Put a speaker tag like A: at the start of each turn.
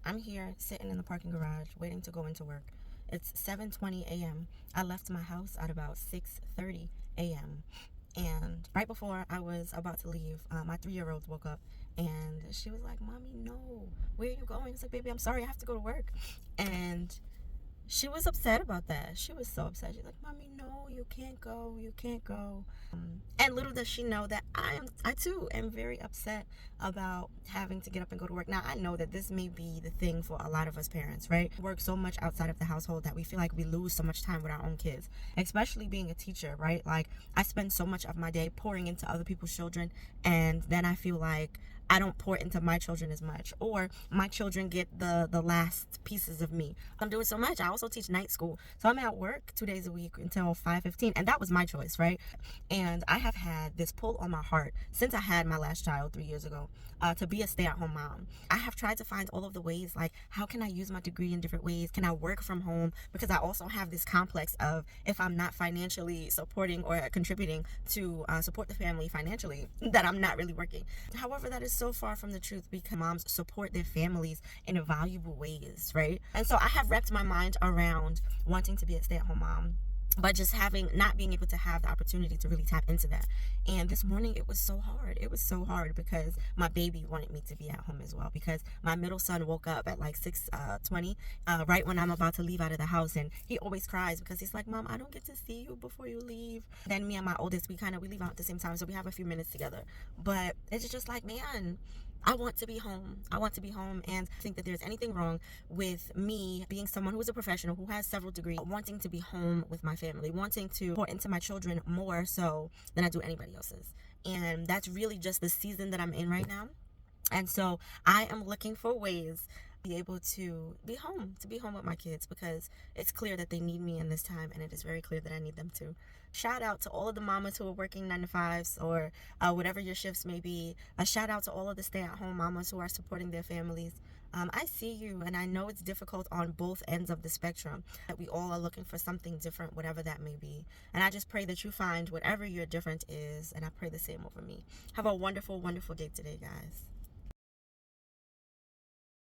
A: I'm here sitting in the parking garage waiting to go into work. It's 7:20 a.m. I left my house at about 6:30 a.m. And right before I was about to leave, my 3-year-old woke up and she was like, "Mommy, no, where are you going?" I was like, "Baby, I'm sorry, I have to go to work." And she was upset about that. She was so upset. She's like, "Mommy, no, you can't go. You can't go." And little does she know that I too am very upset about having to get up and go to work. Now, I know that this may be the thing for a lot of us parents, right? We work so much outside of the household that we feel like we lose so much time with our own kids, especially being a teacher, right? Like, I spend so much of my day pouring into other people's children, and then I feel like I don't pour into my children as much, or my children get the last pieces of me. I'm doing so much. I also teach night school, so I'm at work 2 days a week until 5:15, and that was my choice, right? And I have had this pull on my heart since I had my last child 3 years ago, to be a stay-at-home mom. I have tried to find all of the ways, like, how can I use my degree in different ways? Can I work from home? Because I also have this complex of, if I'm not financially supporting or contributing to support the family financially, that I'm not really working. However, that is so far from the truth, because moms support their families in valuable ways, right? And so I have wrapped my mind around wanting to be a stay-at-home mom, but just not being able to have the opportunity to really tap into that. And this morning it was so hard. It was so hard because my baby wanted me to be at home as well, because my middle son woke up at like 6:20, right when I'm about to leave out of the house, and he always cries because he's like, "Mom, I don't get to see you before you leave." Then me and my oldest, we leave out at the same time, so we have a few minutes together. But it's just like, man, I want to be home. I want to be home, and I think that there's anything wrong with me being someone who is a professional, who has several degrees, wanting to be home with my family, wanting to pour into my children more so than I do anybody else's. And that's really just the season that I'm in right now. And so I am looking for ways to be able to be home with my kids, because it's clear that they need me in this time, and it is very clear that I need them too. Shout out to all of the mamas who are working 9 to 5s, or whatever your shifts may be. A shout out to all of the stay-at-home mamas who are supporting their families. I see you, and I know it's difficult on both ends of the spectrum, that we all are looking for something different, whatever that may be. And I just pray that you find whatever your different is, and I pray the same over me. Have a wonderful, wonderful day today, guys.